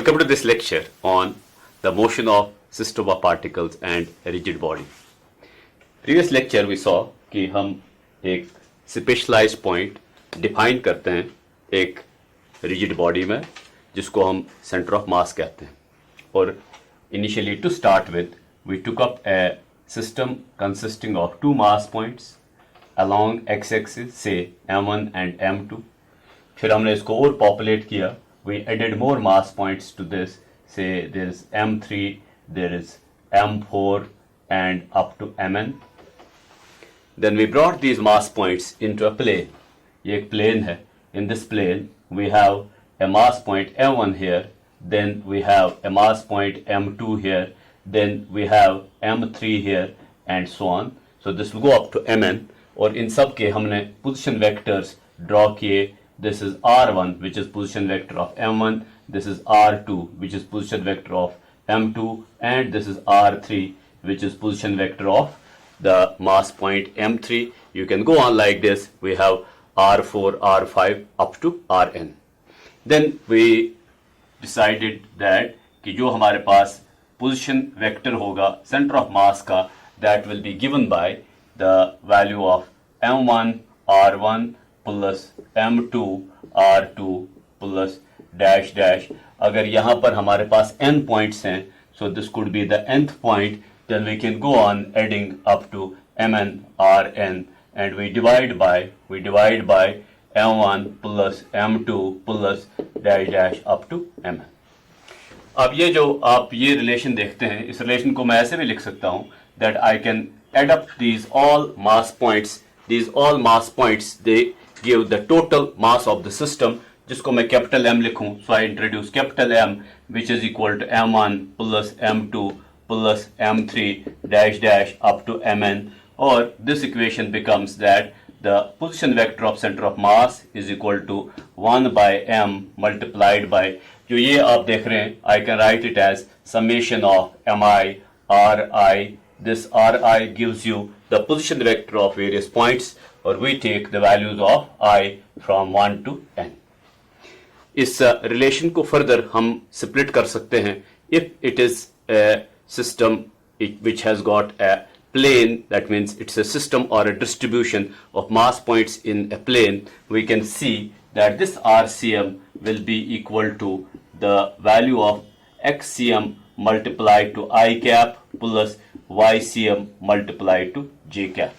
Welcome to this lecture on the motion of system of particles and rigid body. Previous lecture we saw कि हम एक specialized point define करते हैं एक rigid body में जिसको हम center of mass कहते हैं और initially to start with we took up a system consisting of two mass points along x-axis say m1 and m2. फिर हमने इसको और populate किया. We added more mass points to this. Say there is M3, there is M4 and up to Mn. Then we brought these mass points into a plane. ये एक plane है. In this plane we have a mass point M1 here. Then we have a mass point M2 here. Then we have M3 here and so on. So this will go up to Mn. और इन सब के हमने position vectors draw किए. This is R1 which is position vector of M1, this is R2 which is position vector of M2 and this is R3 which is position vector of the mass point M3. You can go on like this. We have R4, R5 up to Rn. Then we decided that कि जो हमारे पास position vector होगा center of mass का that will be given by the value of M1 R1 plus M2 R2 plus dash dash. अगर यहाँ पर हमारे पास n points हैं so this could be the nth point, then we can go on adding up to Mn Rn and we divide by M1 plus M2 plus dash dash up to Mn. अब ये जो आप ये relation देखते हैं इस relation को मैं ऐसे भी लिख सकता हूँ that I can add up these all mass points. These all mass points they give the total mass of the system जिसको मैं कैपिटल M लिखूं. So I introduce capital M which is equal to M1 plus M2 plus M3 dash dash up to Mn, or this equation becomes that the position vector of center of mass is equal to 1 by M multiplied by जो ये आप देख रहे हैं I can write it as summation of Mi Ri. This Ri gives you the position vector of various points or we take the values of I from 1 to n. इस relation को further हम split कर सकते हैं. If it is a system which has got a plane, that means it's a system or a distribution of mass points in a plane, we can see that this RCM will be equal to the value of XCM multiplied to I cap plus YCM multiplied to J cap.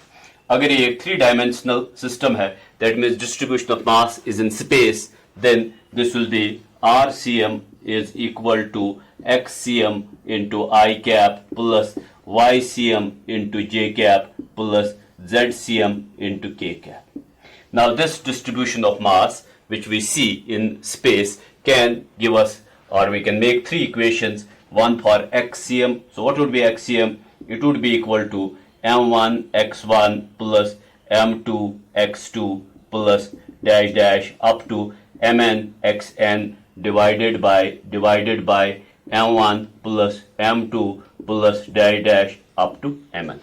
अगर ये एक 3-dimensional system है, that means distribution of mass is in space, then this will be RCM is equal to XCM into I cap plus YCM into J cap plus ZCM into K cap. Now this distribution of mass which we see in space can give us, or we can make three equations, one for XCM. So what would be XCM? It would be equal to M1 X1 plus M2 X2 plus dash dash up to Mn Xn divided by M1 plus M2 plus dash dash up to Mn.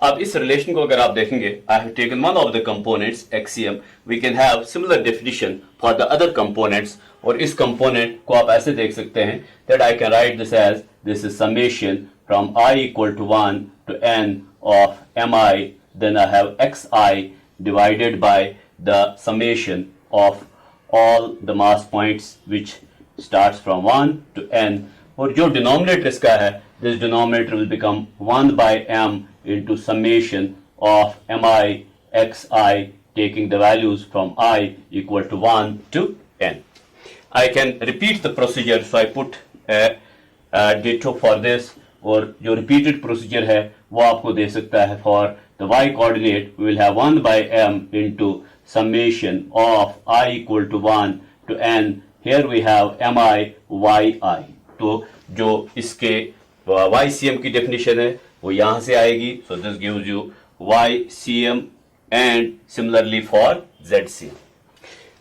अब इस relation को अगर आप देखेंगे I have taken one of the components XCM. We can have similar definition for the other components. और इस component को आप ऐसे देख सकते हैं that I can write this as this is summation from I equal to 1 to n of mi, then I have xi divided by the summation of all the mass points which starts from 1 to n. और जो denominator इसका है, this denominator will become 1 by m into summation of mi xi taking the values from I equal to 1 to n. I can repeat the procedure, so I put a ditto for this. और जो repeated procedure है वो आपको दे सकता है for the y coordinate we will have 1 by m into summation of I equal to 1 to n. Here we have mi yi. तो जो इसके YCM की definition है वो यहाँ से आएगी. So this gives you YCM and similarly for ZCM.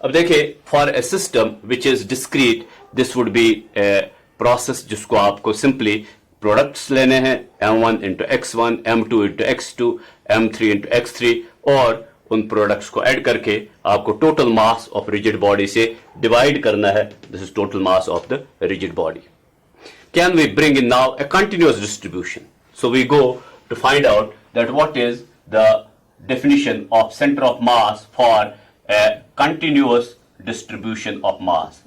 अब देखिए for a system which is discrete this would be a process जिसको आपको simply प्रोडक्ट्स लेने हैं M1 into X1, M2 into X2, M3 into X3 और उन products को add करके आपको total mass of rigid body से डिवाइड करना है. This is total mass of the rigid body. Can we bring in now a continuous distribution? So we go to find out that what is the definition of center of mass for a continuous distribution of mass.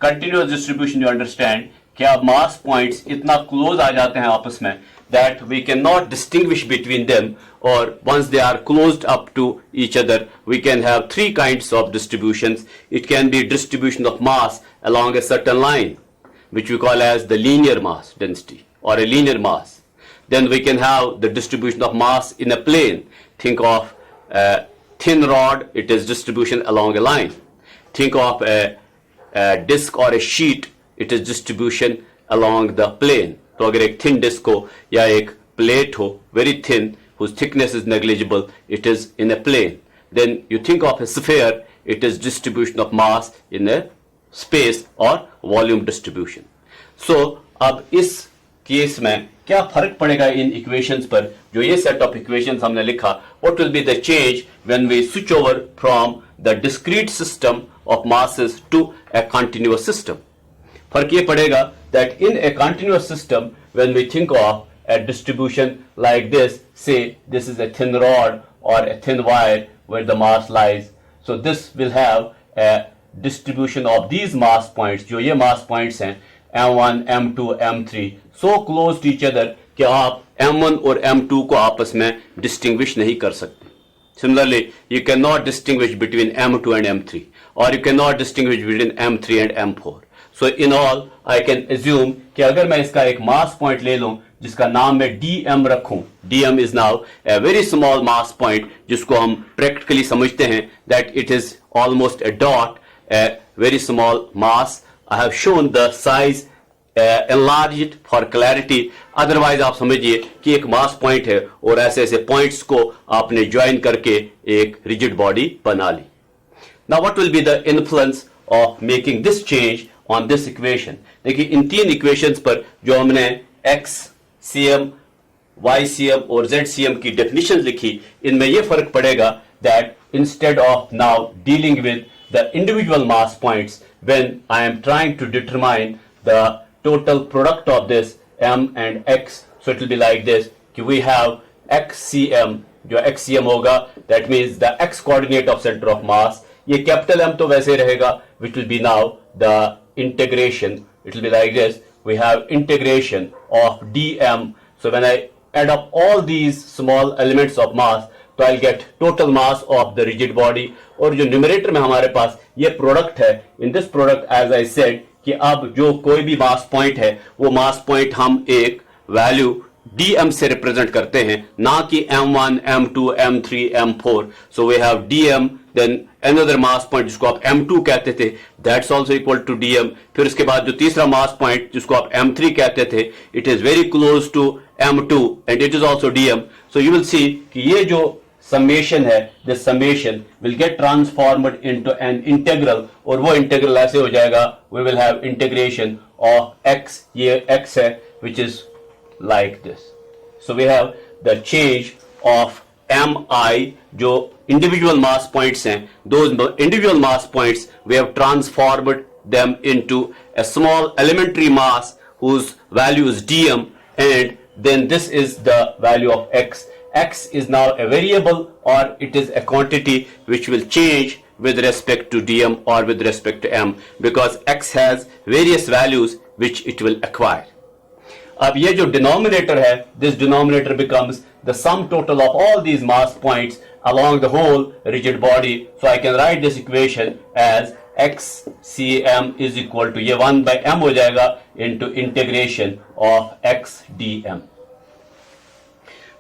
Continuous distribution, you understand, कि अब mass points इतना close आ जाते हैं आपस में that we cannot distinguish between them, or once they are closed up to each other, we can have three kinds of distributions. It can be distribution of mass along a certain line, which we call as the linear mass density or a linear mass. Then we can have the distribution of mass in a plane. Think of a thin rod, it is distribution along a line. Think of a disc or a sheet, it is distribution along the plane. तो अगर एक thin disc हो या एक plate हो, very thin, whose thickness is negligible, it is in a plane. Then you think of a sphere, it is distribution of mass in a space or volume distribution. So अब इस case में क्या फर्क पड़ेगा इन equations पर? जो ये set of equations हमने लिखा, what will be the change when we switch over from the discrete system of masses to a continuous system? फर्क ये पड़ेगा that in a continuous system, when we think of a distribution like this, say this is a thin rod or a thin wire where the mass lies, so this will have a distribution of these mass points, जो ये mass points हैं M1, M2, M3, so close to each other कि आप M1 और M2 को आपस में distinguish नहीं कर सकते. Similarly, you cannot distinguish between M2 and M3, or you cannot distinguish between M3 and M4. So in all, I can assume कि अगर मैं इसका एक mass point ले लूं जिसका नाम मैं dm रखूं, dm is now a very small mass point जिसको हम practically समझते हैं that it is almost a dot, a very small mass. I have shown the size enlarged for clarity. Otherwise आप समझिए कि एक mass point है और ऐसे ऐसे points को आपने join करके एक rigid body बना ली. Now what will be the influence of making this change on this equation? देखिए इन तीन equations पर जो हमने x cm, y cm और z cm की definitions लिखी, इनमें ये फर्क पड़ेगा that instead of now dealing with the individual mass points, when I am trying to determine the total product of this m and x, so it will be like this कि we have xcm, जो xcm होगा that means the x coordinate of center of mass. ये capital M तो वैसे रहेगा, which will be now the integration. It will be like this. We have integration of dm. So when I add up all these small elements of mass, तो I'll get total mass of the rigid body. और जो numerator में हमारे पास ये product है, in this product as I said कि अब जो कोई भी मास पॉइंट है वो मास पॉइंट हम एक वैल्यू dm से रिप्रेजेंट करते हैं, ना कि m1, m2, m3, m4. So we have dm, then another mass point जिसको आप m2 कहते थे, that's also equal to dm. फिर उसके बाद जो तीसरा mass point जिसको आप m3 कहते थे, it is very close to m2 and it is also dm. So you will see कि ये जो summation है, this summation will get transformed into an integral, और वो integral ऐसे हो जाएगा, we will have integration of x, ये x है, which is like this. So we have the change of mi, जो individual mass points हैं, those individual mass points we have transformed them into a small elementary mass whose value is dm, and then this is the value of x. X is now a variable, or it is a quantity which will change with respect to dm or with respect to m, because x has various values which it will acquire. अब ये जो denominator है, this denominator becomes the sum total of all these mass points along the whole rigid body. So I can write this equation as xcm is equal to, ये 1 by m हो जाएगा, into integration of x dm.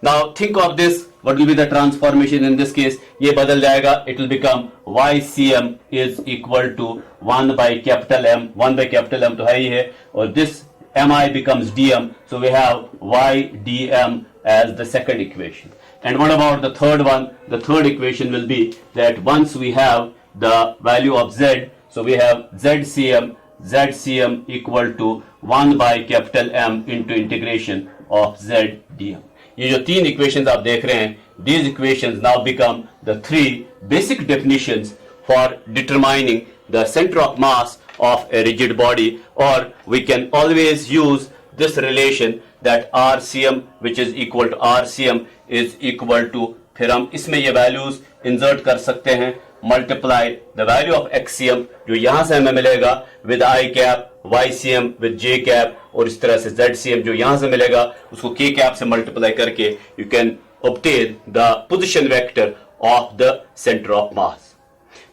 Now think of this, what will be the transformation in this case? ये बदल जाएगा, it will become ycm is equal to 1 by capital M, 1 by capital M तो है ही है, और this mi becomes dm, so we have y dm as the second equation. And what about the third one? The third equation will be that once we have the value of z, so we have zcm equal to 1 by capital M into integration of z dm. ये जो तीन equations आप देख रहे हैं, these equations now become the three basic definitions for determining the center of mass of a rigid body, or we can always use this relation that RCM which is equal to RCM is equal to, फिर हम इसमें ये values insert कर सकते हैं, multiply the value of XCM जो यहां से हमें मिलेगा with I cap, YCM with J cap, और इस तरह से ZCM जो यहां से मिलेगा उसको K कैप से मल्टीप्लाई करके you can obtain the position vector of the center of mass.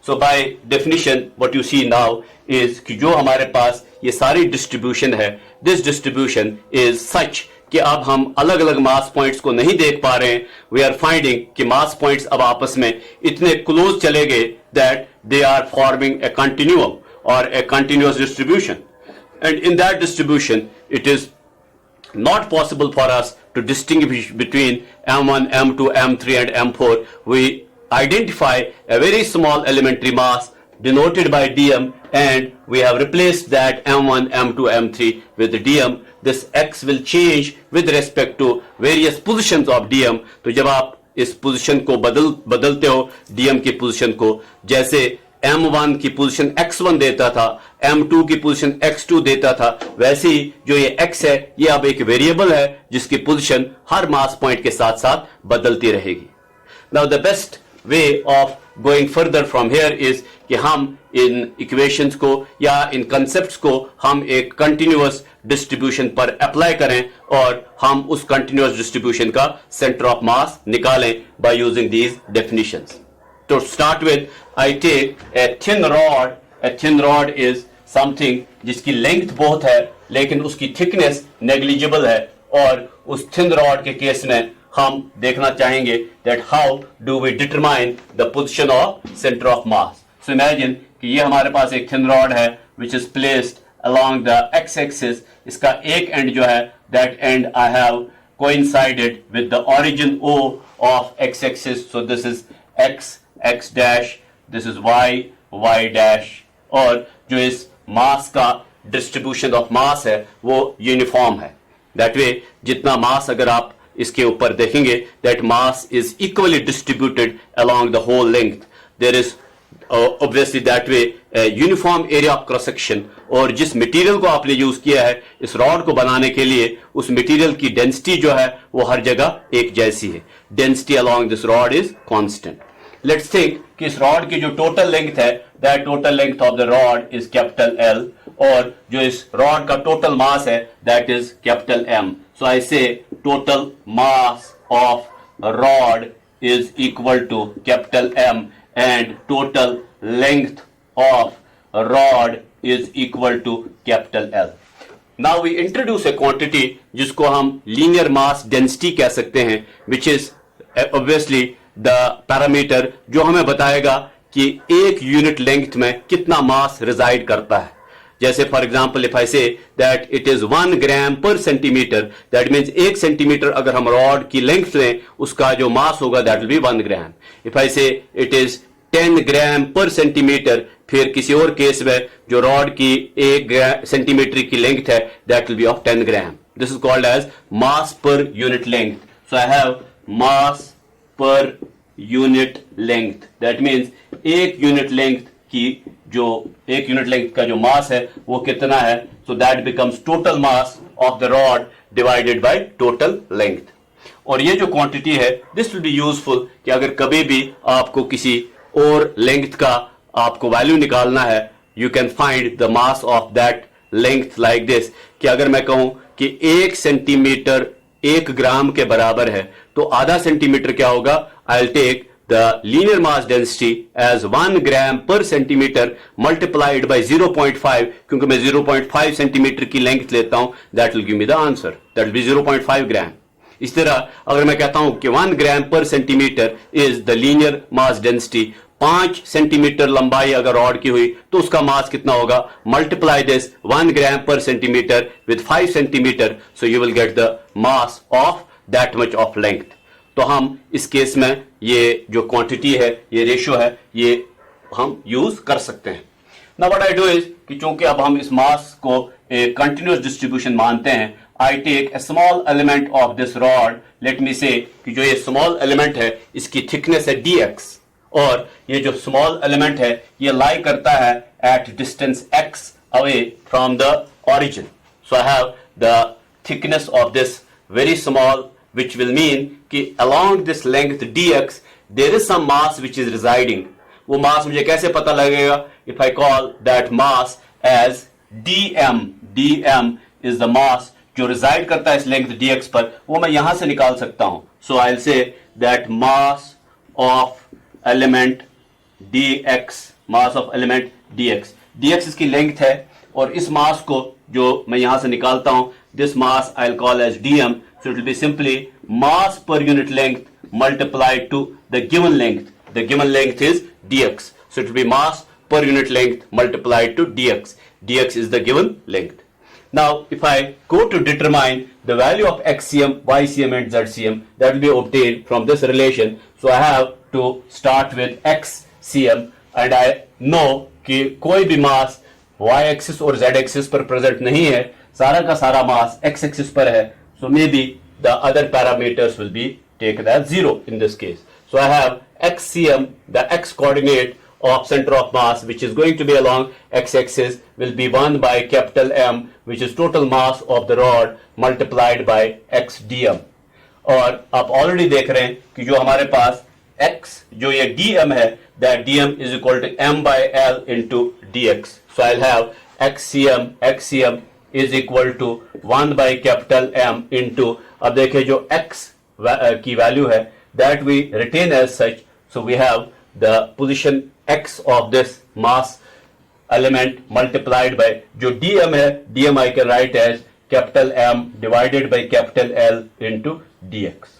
So by definition what you see now is कि जो हमारे पास ये सारी डिस्ट्रीब्यूशन है, this distribution is such कि अब हम अलग अलग मास पॉइंट्स को नहीं देख पा रहे हैं. वी आर फाइंडिंग कि मास पॉइंट्स अब आपस में इतने क्लोज चले गए that they are forming a continuum और a continuous distribution, and in that distribution it is not possible for us to distinguish between M1, M2, M3 and M4. We identify a very small elementary mass denoted by dm, and we have replaced that M1, M2, M3 with dm. This x will change with respect to various positions of dm. तो जब आप इस position को बदलते हो dm की position को, जैसे M1 की पोजीशन x1 देता था, M2 की पोजीशन x2 देता था, वैसे ही जो ये x है ये अब एक वेरिएबल है जिसकी पोजीशन हर मास पॉइंट के साथ साथ बदलती रहेगी. Now the best way of going further from here is कि हम इन इक्वेशंस को या इन कंसेप्ट्स को हम एक कंटिन्यूअस डिस्ट्रीब्यूशन पर अप्लाई करें और हम उस कंटिन्यूअस डिस्ट्रीब्यूशन का सेंटर ऑफ मास निकालें by using these definitions. To start with, I take a thin rod. A thin rod is something जिसकी लेंथ बहुत है लेकिन उसकी थिकनेस नेग्लिजिबल है, और उस थिन रॉड के केस में हम देखना चाहेंगे that how do we determine the position of center of mass. So imagine कि ये हमारे पास एक थिन रॉड है which is placed along the x-axis. इसका एक एंड जो है that end I have coincided with the origin O of x-axis. So this is x, x dash, this is y, y dash, और जो इस मास का distribution of mass है वो यूनिफॉर्म है. दैट वे जितना मास अगर आप इसके ऊपर देखेंगे that mass is equally distributed along the whole length. There is obviously that way uniform area of cross section, और जिस मटेरियल को आपने यूज किया है इस रॉड को बनाने के लिए उस मटेरियल की डेंसिटी जो है वो हर जगह एक जैसी है. Density along this rod is constant. Let's think कि इस रॉड की जो टोटल लेंथ है that total length of the rod is capital L, और जो इस रॉड का टोटल मास है that is capital M. So I say total mass of rod is equal to capital M and total length of rod is equal to capital L. Now we introduce a quantity जिसको हम linear mass density कह सकते हैं, which is obviously the parameter जो हमें बताएगा कि एक यूनिट लेंथ में कितना मास रिजाइड करता है. जैसे for example if I say that it is 1 gram per centimetre, that means 1 centimetre अगर हम रॉड की लेंथ लें उसका जो मास होगा that will B 1 gram. If I से it is 10 gram per centimetre, फिर किसी और केस में जो रॉड की 1 सेंटीमीटर की लेंथ है that will be of 10 gram. This is called as mass per unit length. So I have mass per unit length, that means एक unit length का जो मास है वो कितना है. So that becomes total mass of the rod divided by total length. और ये जो क्वांटिटी है दिस विल बी यूजफुल कि अगर कभी भी आपको किसी और लेंथ का आपको वैल्यू निकालना है, you can find the mass of that length like this, कि अगर मैं कहूं कि 1 सेंटीमीटर 1 ग्राम के बराबर है तो आधा सेंटीमीटर क्या होगा. I will take the linear mass density as 1 gram per centimetre multiplied by 0.5, क्योंकि मैं 0.5 सेंटीमीटर की लेंथ लेता हूं, that will give me the answer, that will B 0.5 ग्राम. इस तरह अगर मैं कहता हूं कि 1 gram per centimetre is the linear mass density, 5 centimetre लंबाई अगर रॉड की हुई तो उसका मास कितना होगा. Multiply this 1 gram per centimetre with 5 centimetre, so you will get the mass of that much of length. तो हम इस केस में ये जो क्वांटिटी है, ये रेशियो है, ये हम यूज कर सकते हैं. Now what I do is कि चूंकि अब हम इस मास को एक कंटिन्यूअस डिस्ट्रीब्यूशन मानते हैं, I take a small element of this rod, let me say कि जो ये small element है इसकी thickness है dx, और ये जो small element है ये lie करता है at distance x away from the origin. So I have the thickness of this very small, which will mean कि along this length dx there is some mass which is residing. वो mass मुझे कैसे पता लगेगा? If I call that mass as dm, dm is the mass जो reside करता है इस length dx पर, वो मैं यहां से निकाल सकता हूं. So I'll say that mass of element dx, mass of element dx, dx इसकी length है, और इस mass को जो मैं यहां से निकालता हूं, this mass I'll call as dm. So it will be simply mass per unit length multiplied to the given length. The given length is dx. So it will be mass per unit length multiplied to dx. Dx is the given length. Now, if I go to determine the value of xcm, ycm and zcm, that will be obtained from this relation. So I have to start with xcm, and I know कि कोई भी मास y axis और z axis पर present नहीं है, सारा का सारा मास x एक्सिस पर है. So maybe the other parameters will be taken as 0 in this case. So I have xcm, the x coordinate of center of mass, which is going to be along x-axis, will be 1 by capital M, which is total mass of the rod multiplied by x dm. और आप already देख रहे हैं कि जो हमारे पास x जो ये dm है, that dm is equal to m by l into dx. So I'll have xcm is equal to 1 by capital M into, अब देखिए जो x की वैल्यू है that we retain as such. So we have the position x of this mass element multiplied by जो dm है, dm I can write as capital M divided by capital L into dx.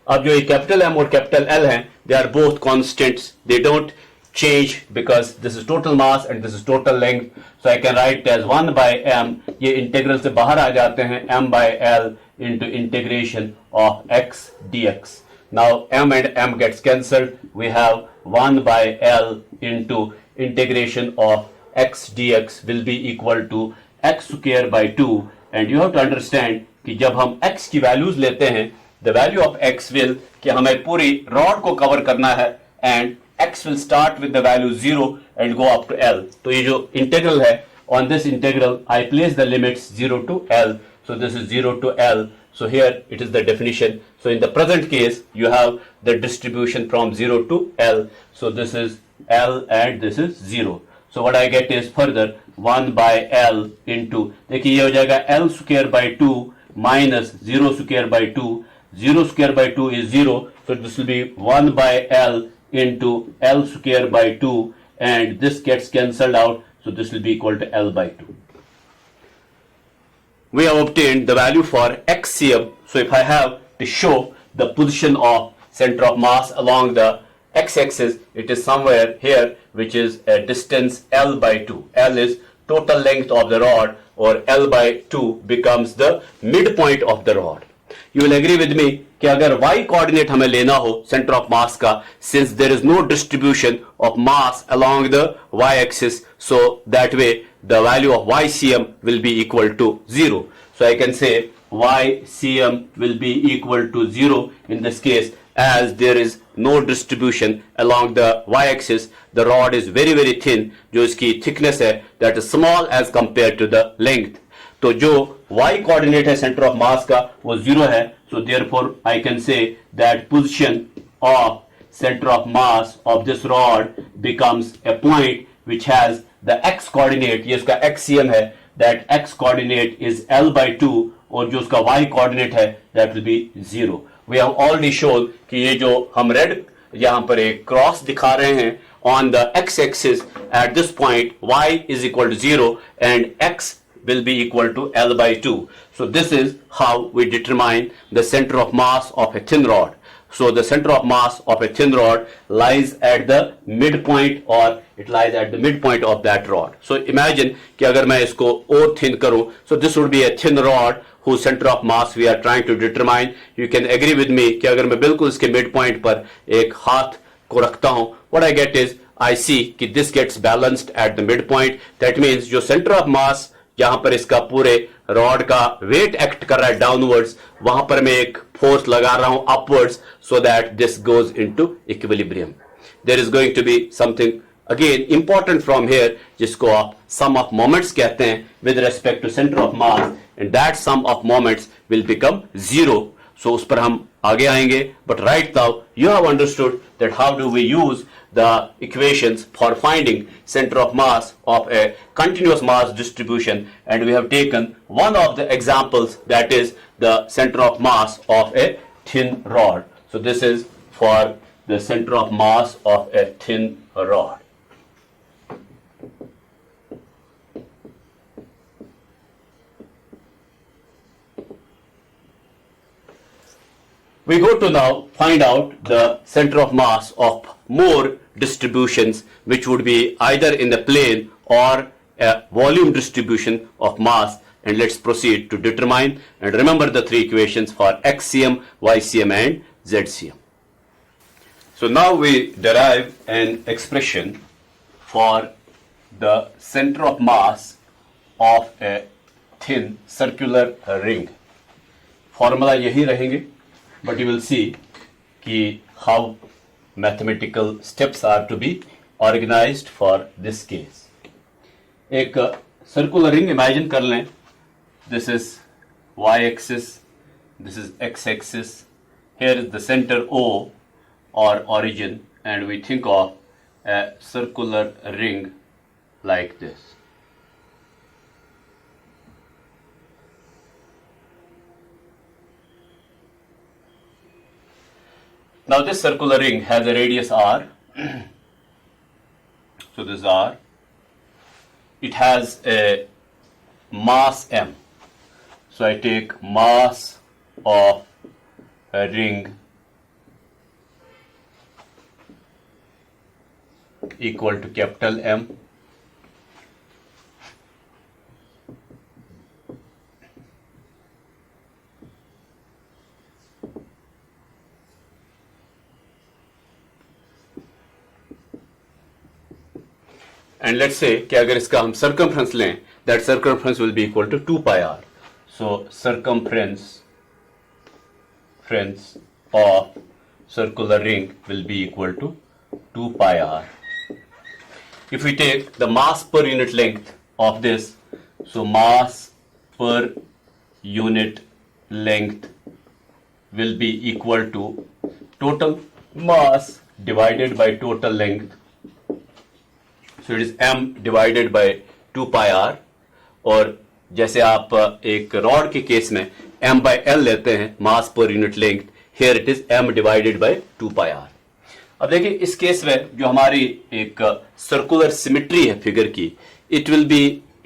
अब जो ये capital M और capital L हैं, they are both constants, they don't change because this is total mass and this is total length. So I can write as 1 by M, ये integral से बाहर आ जाते हैं, M by L into integration of x dx. Now M and M gets cancelled, we have 1 by L into integration of x dx will be equal to x square by 2. And you have to understand कि जब हम x की values लेते हैं, the value of x will कि हमें पूरी rod को cover करना है, and x will start with the value 0 and go up to L. तो ये जो integral है, on this integral I place the limits 0 to L. So this is 0 to L. So here it is the definition. So in the present case you have the distribution from 0 to L. So this is L and this is 0. So what I get is further 1 by L into, देखिए ये हो जाएगा L square by 2 minus 0 square by 2. 0 square by 2 is 0. So this will be 1 by L into L square by 2, and this gets cancelled out. So this will be equal to L by 2. We have obtained the value for xcm. So if I have to show the position of center of mass along the x-axis, it is somewhere here, which is a distance L by 2. L is total length of the rod, or L by 2 becomes the midpoint of the rod. You will agree with me कि अगर y coordinate हमें लेना हो center of mass का, since there is no distribution of mass along the y axis, so that way the value of ycm will be equal to 0. So I can say ycm will be equal to 0 in this case, as there is no distribution along the y axis. The rod is very very thin, जो इसकी thickness है that is small as compared to the length. तो जो y coordinate है center of mass का वो 0 है. So therefore I can say that position of center of mass of this rod becomes a point which has the x coordinate, ये उसका xcm है, that x coordinate is L by 2, और जो उसका y coordinate है that will be 0. We have already shown कि ये जो हम red यहाँ पर एक क्रॉस दिखा रहे हैं on the x axis at this point y is equal to 0 and x will be equal to L by 2. So this is how we determine the center of mass of a thin rod. So the center of mass of a thin rod lies at the midpoint, or it lies at the midpoint of that rod. So imagine कि अगर मैं इसको और thin करूं, so this would be a thin rod whose center of mass we are trying to determine. You can agree with me कि अगर मैं बिल्कुल इसके midpoint पर एक हाथ को रखता हूं, what I get is I see कि this gets balanced at the midpoint. That means जो center of mass यहाँ पर इसका पूरे रॉड का वेट एक्ट कर रहा है डाउनवर्ड्स, वहां पर मैं एक फोर्स लगा रहा हूं upwards, so that this goes into equilibrium. There is going to be something again important from here, जिसको आप सम ऑफ मोमेंट्स कहते हैं with respect to centre of mass, and that sum of moments will become zero. So उस पर हम आगे आएंगे, but right now you have understood that how do we use the equations for finding center of mass of a continuous mass distribution, and we have taken one of the examples, that is the center of mass of a thin rod. So this is for the center of mass of a thin rod. We go to now find out the center of mass of more distributions, which would be either in the plane or a volume distribution of mass, and let's proceed to determine and remember the three equations for XCM, YCM and ZCM. So now we derive an expression for the center of mass of a thin circular ring. Formula यही रहेंगे, but you will see कि how mathematical steps are to be organized for this case. एक circular ring imagine कर लें. This is y-axis, this is x-axis. Here is the center O or origin, and we think of a circular ring like this. Now this circular ring has a radius r, so this is r. It has a mass m, so I take mass of a ring equal to capital M. And let's say कि अगर इसका हम circumference लें, that circumference will be equal to 2 pi r. So circumference of circular ring will be equal to 2 pi r. If we take the mass per unit length of this, so mass per unit length will be equal to total mass divided by total length. So it is m divided by 2 pi r, और जैसे आप एक rod के case में m by l लेते हैं mass per unit length, here it is m divided by 2 pi r. अब देखिए इस केस में जो हमारी एक सर्कुलर सिमेट्री है फिगर की, it will be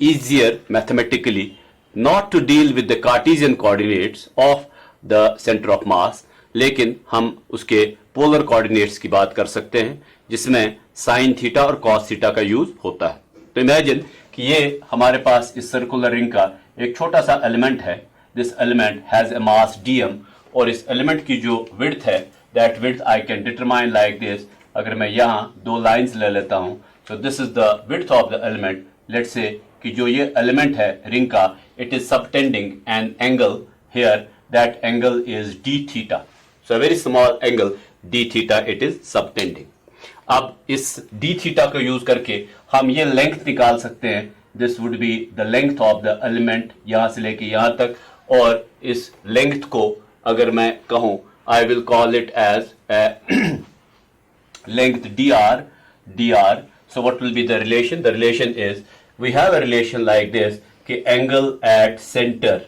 easier mathematically not to deal with the Cartesian coordinates of the center of mass, लेकिन हम उसके पोलर कोऑर्डिनेट्स की बात कर सकते हैं जिसमें साइन थीटा और कॉस थीटा का यूज होता है. तो इमेजिन कि ये हमारे पास इस सर्कुलर रिंग का एक छोटा सा एलिमेंट है. This element has a mass dm, और इस एलिमेंट की जो विड्थ है, that width I can determine like this. अगर मैं यहाँ दो लाइंस ले लेता हूँ, so this is the width of the element. Let's say कि जो ये element है रिंग का, it is subtending an angle here. That angle is d theta. So a very small angle d theta it is subtending. अब इस d theta को use करके हम ये लेंथ निकाल सकते हैं. This would be the length of the element यहाँ से लेके यहाँ तक, और इस लेंथ को अगर मैं कहूँ, I will call it as a length dr. So what will be the relation? The relation is, we have a relation like this कि angle at center,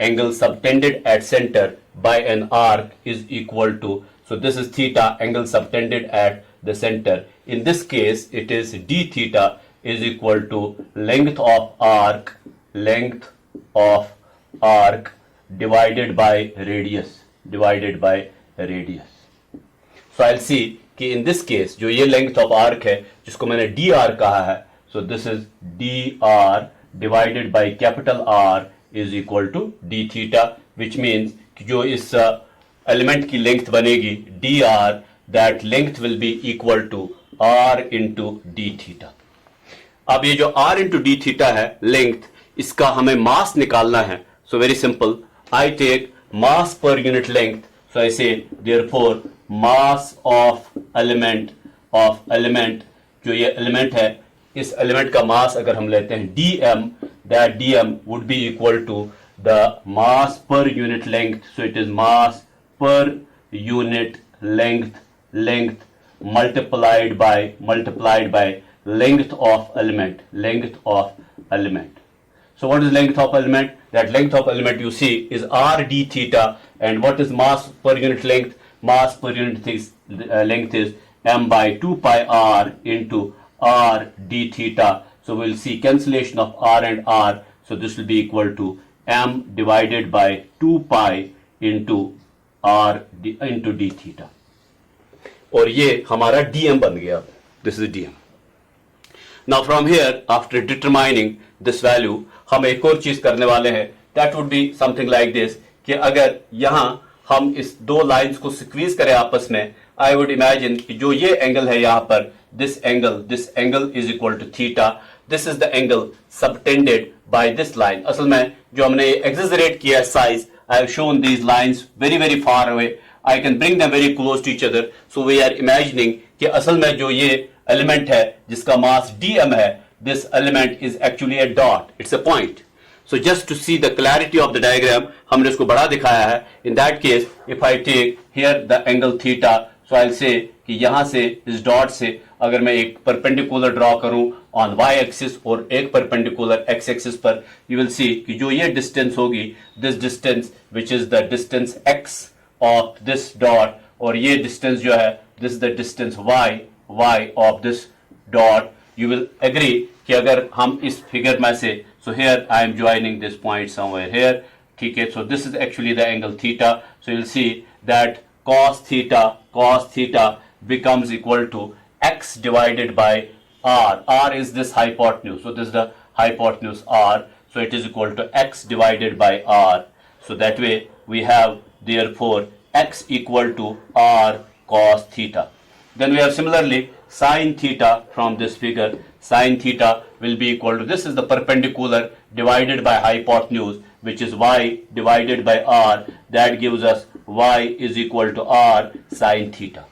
angle subtended at center by an arc is equal to, so this is theta, angle subtended at the center. In this case it is d theta is equal to length of arc divided by radius. So I'll see कि in this case जो ये length of arc है जिसको मैंने dr कहा है, so this is dr divided by capital R is equal to d theta, which means कि जो इस element की length बनेगी dr, that length will be equal to r into d theta. अब ये जो r into d theta है length, इसका हमें मास निकालना है. So very simple. I take mass per unit length. So I say therefore mass of element जो ये element है, इस element का mass अगर हम लेते हैं dm, that dm would be equal to the mass per unit length. So it is mass per unit length multiplied by length of element. So what is length of element? That length of element you see is r d theta, and what is mass per unit length? Mass per unit length is m by 2 pi r into r d theta. So we'll see cancellation of r and r. So this will be equal to m divided by 2 pi into r into d theta. और ये हमारा dm बन गया. This is dm. Now from here, after determining this value, हम एक और चीज करने वाले हैं. That would be something like this, कि अगर यहां हम इस दो लाइंस को स्क्वीज करें आपस में, I would imagine कि जो ये एंगल है यहां पर, this angle is equal to theta. This is the angle subtended by this line. असल में जो हमने exaggerate किया size, I have shown these lines very very far away. I can bring them very close to each other. So we are imagining कि असल में जो ये element है जिसका mass dm है, this element is actually a dot. It's a point. So just to see the clarity of the diagram, हमने इसको बड़ा दिखाया है. In that case, if I take here the angle theta, so I'll say कि यहाँ से इस dot से अगर मैं एक परपेंडिकुलर ड्रॉ करूं ऑन y एक्सिस और एक परपेंडिकुलर x एक्सिस पर, you will see कि जो ये डिस्टेंस होगी, this distance which is the distance x of this dot, और ये डिस्टेंस जो है, this is the distance y of this dot. You will agree कि अगर हम इस फिगर में से, so here I am joining this point somewhere here, ठीक है. So this is actually the angle theta. So you'll see that cos theta becomes equal to x divided by r. R is this hypotenuse. So this is the hypotenuse r. So it is equal to x divided by r. So that way we have therefore x equal to r cos theta. Then we have similarly sin theta from this figure. Sin theta will be equal to, this is the perpendicular divided by hypotenuse, which is y divided by r. That gives us y is equal to r sin theta.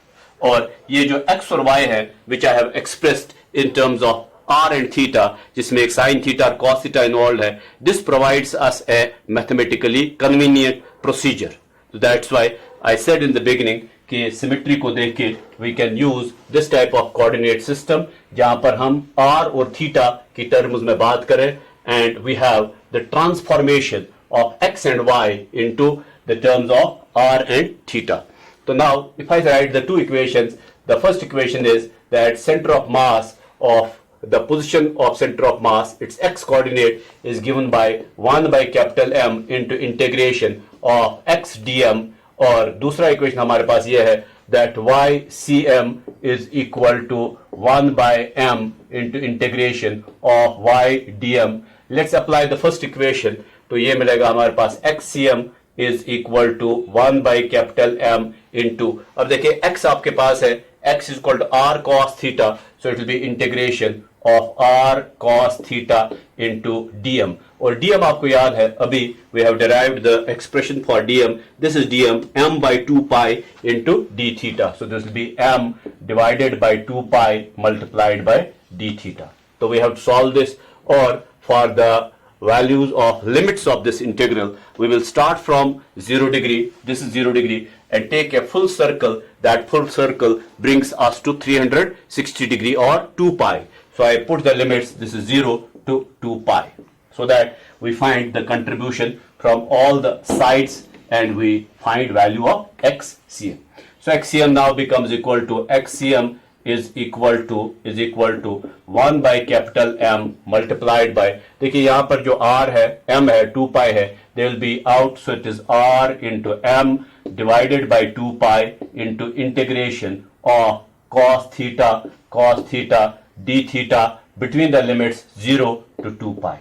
और ये जो x और y है, which I have expressed in terms of r and theta, जिसमें एक sin theta और cos theta involved है, this provides us a mathematically convenient procedure. So that's why I said in the beginning कि symmetry को देख के we can use this type of coordinate system, जहां पर हम r और theta की टर्म्स में बात करें, and we have the transformation of x and y into the terms of r and theta. So now if I write the two equations, the first equation is that center of mass of the position of center of mass, its x coordinate is given by 1 by capital M into integration of x dm, और दूसरा equation हमारे पास ये है that ycm is equal to 1 by m into integration of y dm. Let's apply the first equation. तो ये मिलेगा हमारे पास xcm is equal to 1 by capital M into, अब देखिए x आपके पास है, x is equal to r cos theta, so it will be integration of r cos theta into dm. और dm आपको याद है, अभी we have derived the expression for dm. This is dm m by 2 pi into d theta. So this will be m divided by 2 pi multiplied by d theta. So we have to solve this, or for the values of limits of this integral, we will start from 0 degree, this is 0 degree, and take a full circle. That full circle brings us to 360 degree or 2 pi. So I put the limits, this is 0 to 2 pi, so that we find the contribution from all the sides and we find value of xcm. So xcm now becomes equal to, xcm is equal to 1 by capital M multiplied by, देखिए यहाँ पर जो R है, M है, 2 pi है, they will be out, so it is R into M divided by 2 pi into integration of cos theta d theta between the limits 0 to 2 pi.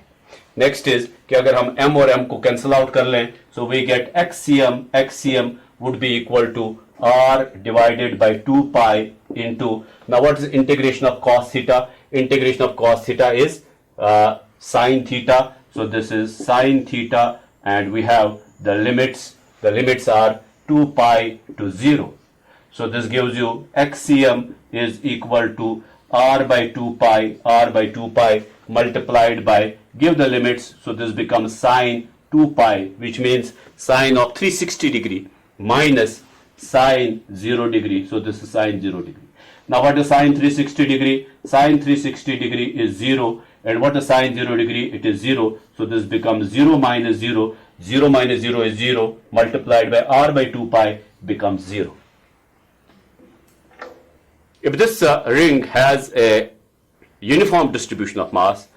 Next is कि अगर हम M और M को cancel out कर लें, so we get xcm would be equal to R divided by 2 pi into, now what is the integration of cos theta? Integration of cos theta is sin theta, So this is sine theta, and we have the limits. The limits are 2 pi to 0. So this gives you xcm is equal to r by 2 pi multiplied by, give the limits, so this becomes sine 2 pi, which means sine of 360 degree minus sine 0 degree. So this is sine 0 degree. Now what is sine 360 degree? Sine 360 degree is 0. And what is sine 0 degree? It is 0. So this becomes 0 minus 0. 0 minus 0 is 0. Multiplied by r by 2 pi becomes 0. If this ring has a uniform distribution of mass,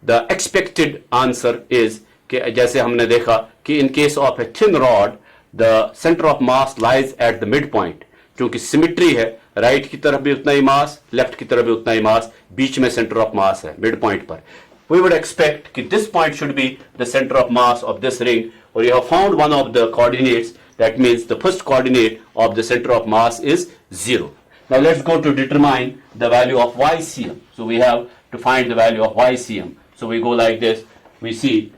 the expected answer is कि जैसे हमने देखा कि in case of a thin rod, the center of mass lies at the midpoint. क्योंकि symmetry है, right की तरफ भी उतना ही मास, लेफ्ट की तरफ भी उतना ही मास, बीच में सेंटर ऑफ मास है मिड पॉइंट पर. We would expect कि this point should be the center of mass of this ring, or you have found one of the coordinates. That means the first coordinate of the center of mass is 0. Now let's go to determine the value of YCM. So we have to find the value of YCM. So we go like this. We see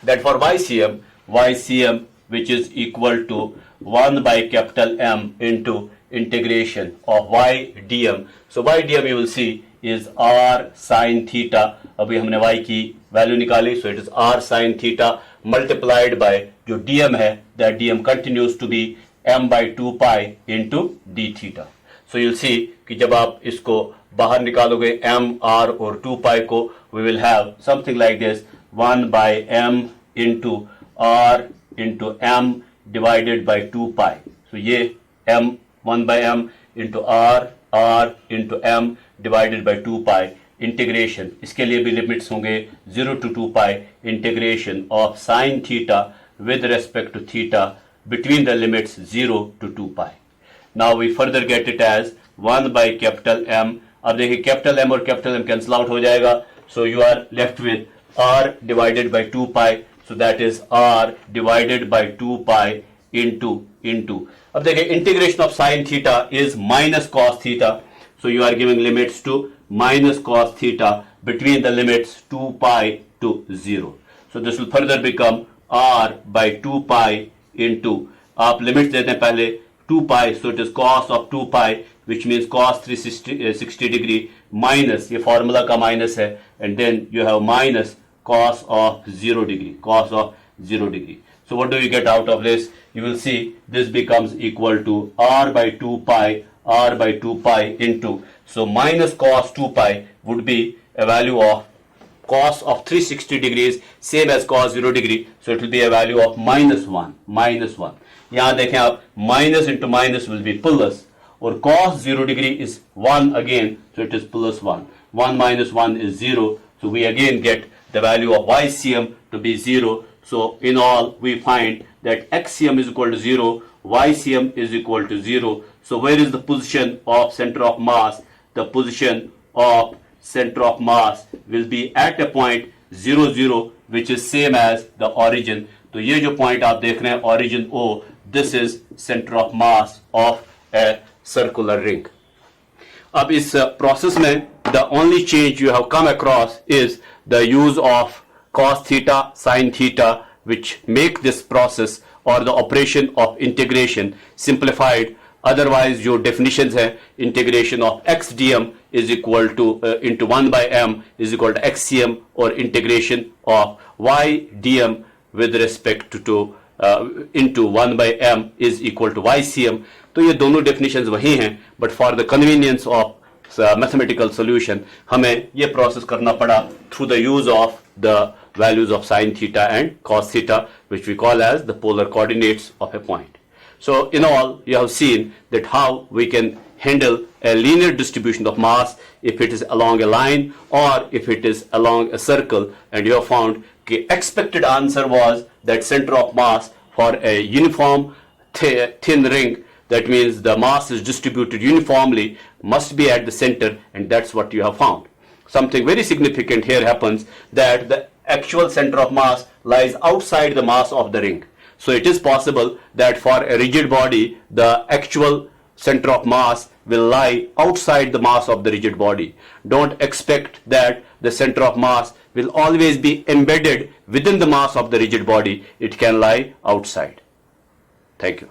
that for YCM which is equal to 1 by capital M into integration of y dm. So y dm you will see is r sin theta. अभी हमने y की value निकाली, so it is r sin theta multiplied by जो dm है, that dm continues to be m by 2 pi into d theta. So you'll see कि जब आप इसको बाहर निकालोगे m, r और 2 pi को, we will have something like this 1 by m into r into m divided by 2 pi. So ये m 1 by m into r into m divided by 2 pi integration. इसके लिए भी लिमिट्स होंगे 0 to 2 pi integration of sin theta with respect to theta between the limits 0 to 2 pi. Now we further get it as 1 by capital M. अब देखिए capital M और capital M cancel out हो जाएगा. So you are left with r divided by 2 pi. So that is r divided by 2 pi into. अब देखिए integration of sin theta is minus cos theta. So you are giving limits to minus cos theta between the limits 2 pi to 0. So this will further become r by 2 pi into, आप limits देते हैं पहले 2 pi, so it is cos of 2 pi, which means cos 360 degree minus, ये formula का minus है, and then you have minus cos of 0 degree. So what do you get out of this? You will see this becomes equal to r by 2 pi into, so minus cos 2 pi would be a value of cos of 360 degrees, same as cos 0 degree, so it will be a value of minus 1. यहाँ देखें आप, minus into minus will be plus, और cos 0 degree is 1 again, so it is plus 1. 1 minus 1 is 0, so we again get the value of YCM to be 0. So in all, we find that XCM is equal to 0, YCM is equal to 0. So where is the position of center of mass? The position of center of mass will be at a point 0, 0, which is same as the origin. तो ये जो point आप देख रहे हैं origin O, this is center of mass of a circular ring. अब इस process में the only change you have come across is the use of cos theta, sin theta, which make this process or the operation of integration simplified. Otherwise जो definitions है, integration of x dm is equal to into 1 by m is equal to xcm, or integration of y dm with respect to into 1 by m is equal to ycm. तो ये दोनों definitions वही हैं, but for the convenience of mathematical solution हमें ये process करना पड़ा through the use of the values of sin theta and cos theta, which we call as the polar coordinates of a point. So in all, you have seen that how we can handle a linear distribution of mass if it is along a line or if it is along a circle, and you have found the expected answer was that center of mass for a uniform thin ring, that means the mass is distributed uniformly, must be at the center, and that's what you have found. Something very significant here happens, that the actual center of mass lies outside the mass of the ring. So it is possible that for a rigid body, the actual center of mass will lie outside the mass of the rigid body. Don't expect that the center of mass will always be embedded within the mass of the rigid body. It can lie outside. Thank you.